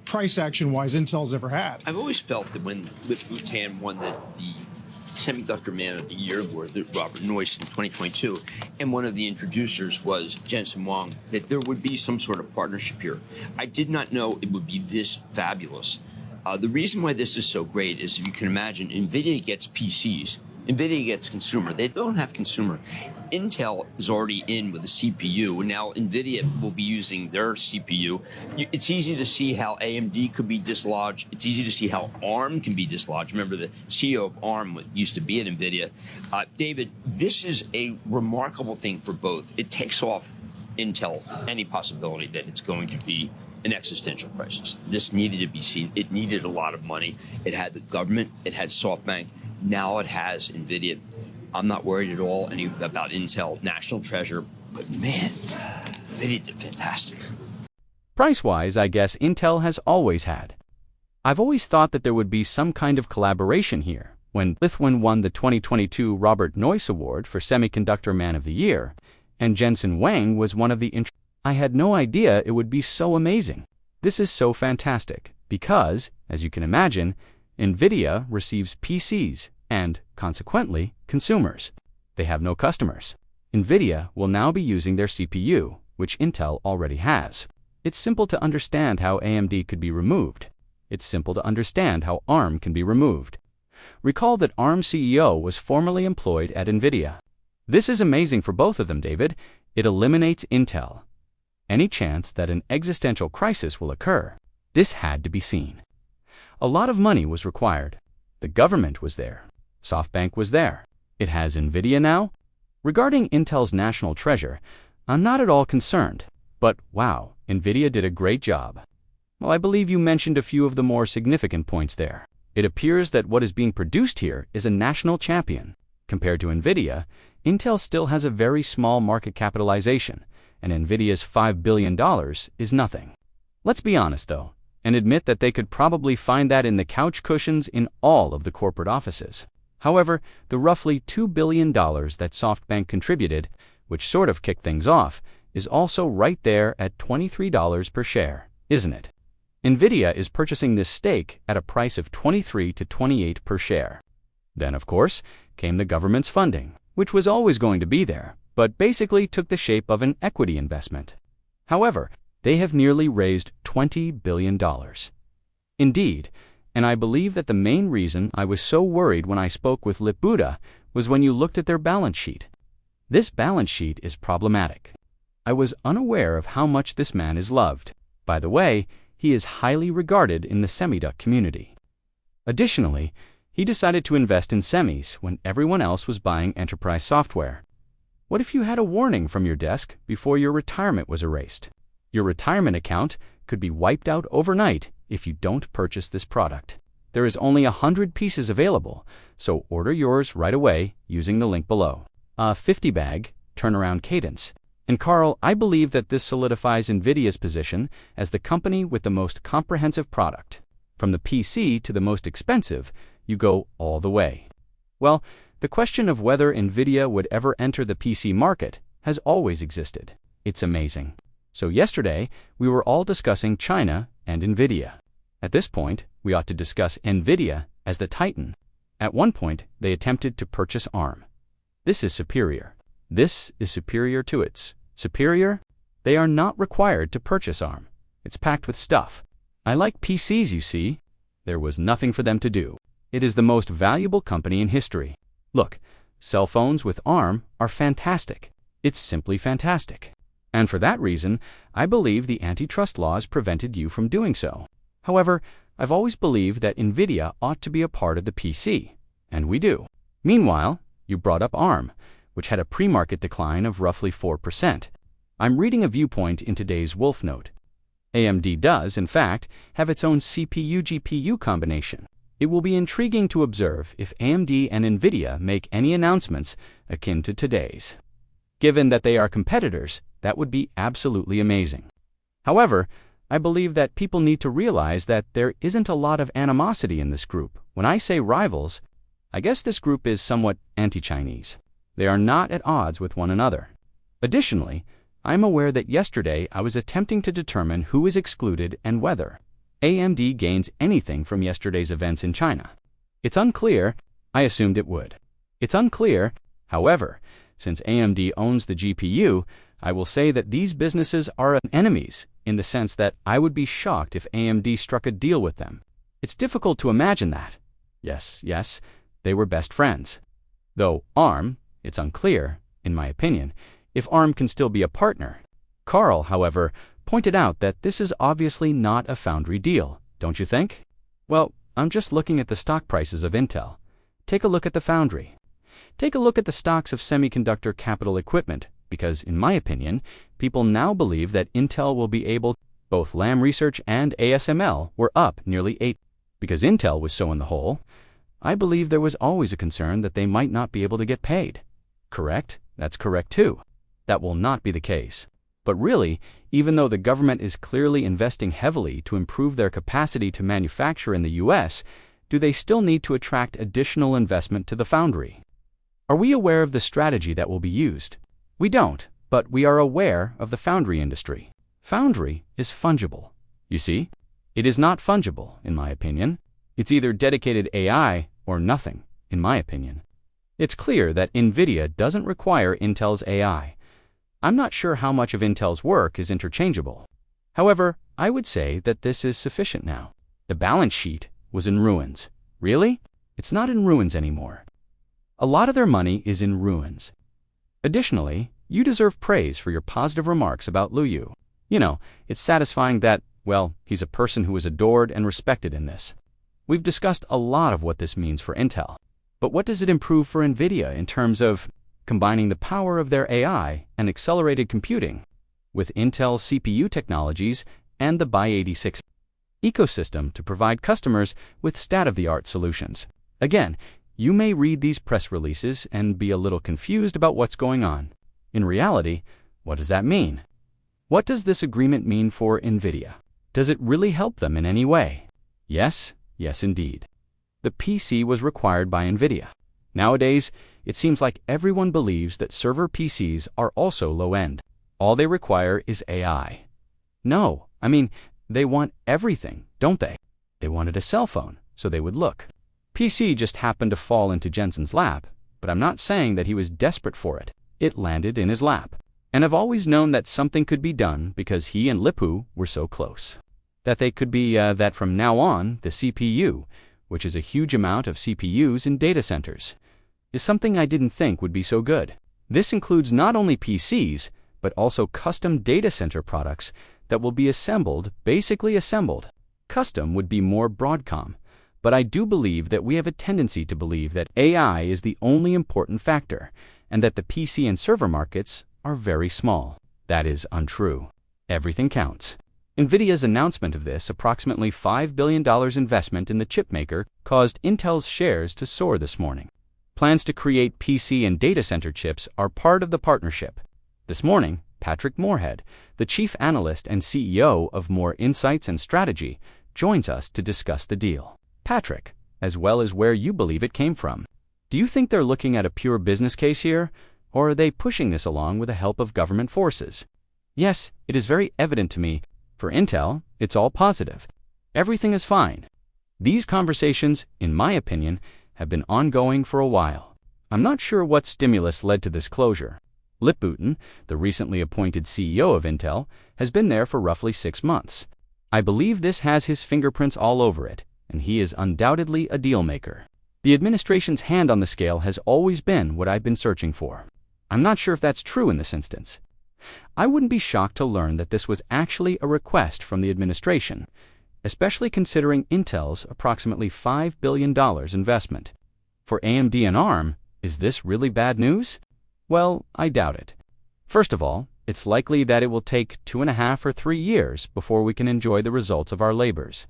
price action-wise Intel's ever had. I've always felt that when Lip-Bu Tan won the Semiconductor Man of the Year award, Robert Noyce in 2022, and one of the introducers was Jensen Huang, that there would be some sort of partnership here. I did not know it would be this fabulous. The reason why this is so great is, if you can imagine, NVIDIA gets PCs. NVIDIA gets consumer. They don't have consumer. Intel is already in with a CPU, and now NVIDIA will be using their CPU. It's easy to see how AMD could be dislodged. It's easy to see how ARM can be dislodged. Remember, the CEO of ARM used to be at NVIDIA. David, this is a remarkable thing for both. It takes off Intel any possibility that it's going to be an existential crisis. This needed to be seen. It needed a lot of money. It had the government. It had SoftBank. Now it has NVIDIA. I'm not worried at all about Intel, national treasure, but man, NVIDIA did fantastic. Price-wise, I guess Intel has always had. I've always thought that there would be some kind of collaboration here. When Lithwin won the 2022 Robert Noyce Award for Semiconductor Man of the Year, and Jensen Huang was one of the I had no idea it would be so amazing. This is so fantastic because, as you can imagine, NVIDIA receives PCs and, consequently, consumers. They have no customers. NVIDIA will now be using their CPU, which Intel already has. It's simple to understand how AMD could be removed. It's simple to understand how ARM can be removed. Recall that ARM CEO was formerly employed at NVIDIA. This is amazing for both of them, David. It eliminates Intel. Any chance that an existential crisis will occur? This had to be seen. A lot of money was required. The government was there. SoftBank was there. It has NVIDIA now. Regarding Intel's national treasure, I'm not at all concerned. But wow, NVIDIA did a great job. Well, I believe you mentioned a few of the more significant points there. It appears that what is being produced here is a national champion. Compared to NVIDIA, Intel still has a very small market capitalization, and NVIDIA's $5 billion is nothing. Let's be honest, though, and admit that they could probably find that in the couch cushions in all of the corporate offices. However, the roughly $2 billion that SoftBank contributed, which sort of kicked things off, is also right there at $23 per share, isn't it? NVIDIA is purchasing this stake at a price of $23 to $28 per share. Then, of course, came the government's funding, which was always going to be there, but basically took the shape of an equity investment. However, they have nearly raised $20 billion. Indeed, and I believe that the main reason I was so worried when I spoke with Lip-Bu was when you looked at their balance sheet. This balance sheet is problematic. I was unaware of how much this man is loved. By the way, he is highly regarded in the semiconductor community. Additionally, he decided to invest in semis when everyone else was buying enterprise software. What if you had a warning from your desk before your retirement was erased? Your retirement account could be wiped out overnight if you don't purchase this product. There is only 100 pieces available, so order yours right away using the link below. A 50-bag turnaround cadence. And Carl, I believe that this solidifies NVIDIA's position as the company with the most comprehensive product. From the PC to the most expensive, you go all the way. Well, the question of whether NVIDIA would ever enter the PC market has always existed. It's amazing. So yesterday, we were all discussing China and NVIDIA. At this point, we ought to discuss NVIDIA as the titan. At one point, they attempted to purchase ARM. This is superior. This is superior to its superior. They are not required to purchase ARM. It's packed with stuff. I like PCs, you see. There was nothing for them to do. It is the most valuable company in history. Look, cell phones with ARM are fantastic. It's simply fantastic. And for that reason, I believe the antitrust laws prevented you from doing so. However, I've always believed that NVIDIA ought to be a part of the PC, and we do. Meanwhile, you brought up ARM, which had a pre-market decline of roughly 4%. I'm reading a viewpoint in today's Wolf Note. AMD does, in fact, have its own CPU-GPU combination. It will be intriguing to observe if AMD and NVIDIA make any announcements akin to today's. Given that they are competitors, that would be absolutely amazing. However, I believe that people need to realize that there isn't a lot of animosity in this group. When I say rivals, I guess this group is somewhat anti-Chinese. They are not at odds with one another. Additionally, I'm aware that yesterday I was attempting to determine who is excluded and whether. AMD gains anything from yesterday's events in China. It's unclear. I assumed it would. It's unclear. However, since AMD owns the GPU, I will say that these businesses are enemies in the sense that I would be shocked if AMD struck a deal with them. It's difficult to imagine that. Yes, they were best friends. Though ARM, it's unclear, in my opinion, if ARM can still be a partner. Carl, however, pointed out that this is obviously not a foundry deal, don't you think? Well, I'm just looking at the stock prices of Intel. Take a look at the foundry. Take a look at the stocks of semiconductor capital equipment, because, in my opinion, people now believe that Intel will be able. Both Lam Research and ASML were up nearly 8. Because Intel was so in the hole, I believe there was always a concern that they might not be able to get paid. Correct? That's correct too. That will not be the case. But really, even though the government is clearly investing heavily to improve their capacity to manufacture in the US, do they still need to attract additional investment to the foundry? Are we aware of the strategy that will be used? We don't, but we are aware of the foundry industry. Foundry is fungible. You see? It is not fungible, in my opinion. It's either dedicated AI or nothing, in my opinion. It's clear that Nvidia doesn't require Intel's AI. I'm not sure how much of Intel's work is interchangeable. However, I would say that this is sufficient now. The balance sheet was in ruins. Really? It's not in ruins anymore. A lot of their money is in ruins. Additionally, you deserve praise for your positive remarks about Lu Yu. You know, it's satisfying that, well, he's a person who is adored and respected in this. We've discussed a lot of what this means for Intel. But what does it improve for Nvidia in terms of combining the power of their AI and accelerated computing with Intel's CPU technologies and the x86 ecosystem to provide customers with state-of-the-art solutions? Again, you may read these press releases and be a little confused about what's going on. In reality, what does that mean? What does this agreement mean for Nvidia? Does it really help them in any way? Yes indeed. The PC was required by Nvidia. Nowadays, it seems like everyone believes that server PCs are also low-end. All they require is AI. No, I mean, they want everything, don't they? They wanted a cell phone, so they would look. PC just happened to fall into Jensen's lap, but I'm not saying that he was desperate for it. It landed in his lap. And I've always known that something could be done because he and Lip-Hu were so close. That they could be, that from now on, the CPU, which is a huge amount of CPUs in data centers, is something I didn't think would be so good. This includes not only PCs, but also custom data center products that will be basically assembled. Custom would be more Broadcom, but I do believe that we have a tendency to believe that AI is the only important factor, and that the PC and server markets are very small. That is untrue. Everything counts. Nvidia's announcement of this approximately $5 billion investment in the chipmaker caused Intel's shares to soar this morning. Plans to create PC and data center chips are part of the partnership. This morning, Patrick Moorhead, the chief analyst and CEO of More Insights and Strategy, joins us to discuss the deal. Patrick, as well as where you believe it came from. Do you think they're looking at a pure business case here, or are they pushing this along with the help of government forces? Yes, it is very evident to me. For Intel, it's all positive. Everything is fine. These conversations, in my opinion, have been ongoing for a while. I'm not sure what stimulus led to this closure. Lip-Hu, the recently appointed CEO of Intel, has been there for roughly 6 months. I believe this has his fingerprints all over it, and he is undoubtedly a deal maker. The administration's hand on the scale has always been what I've been searching for. I'm not sure if that's true in this instance. I wouldn't be shocked to learn that this was actually a request from the administration, especially considering Intel's approximately $5 billion investment. For AMD and ARM, is this really bad news? Well, I doubt it. First of all, it's likely that it will take 2.5 or 3 years before we can enjoy the results of our labors.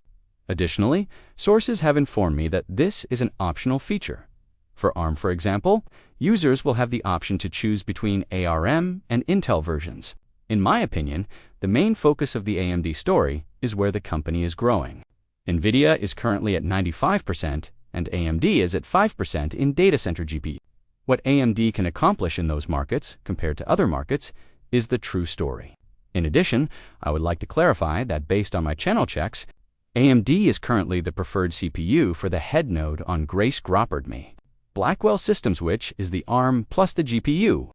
Additionally, sources have informed me that this is an optional feature. For ARM, for example, users will have the option to choose between ARM and Intel versions. In my opinion, the main focus of the AMD story is where the company is growing. Nvidia is currently at 95% and AMD is at 5% in data center GPU. What AMD can accomplish in those markets, compared to other markets, is the true story. In addition, I would like to clarify that based on my channel checks, AMD is currently the preferred CPU for the head node on Grace Groppard Me. Blackwell Systems, which is the ARM plus the GPU.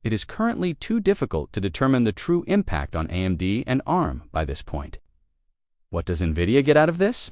It is currently too difficult to determine the true impact on AMD and ARM by this point. What does Nvidia get out of this?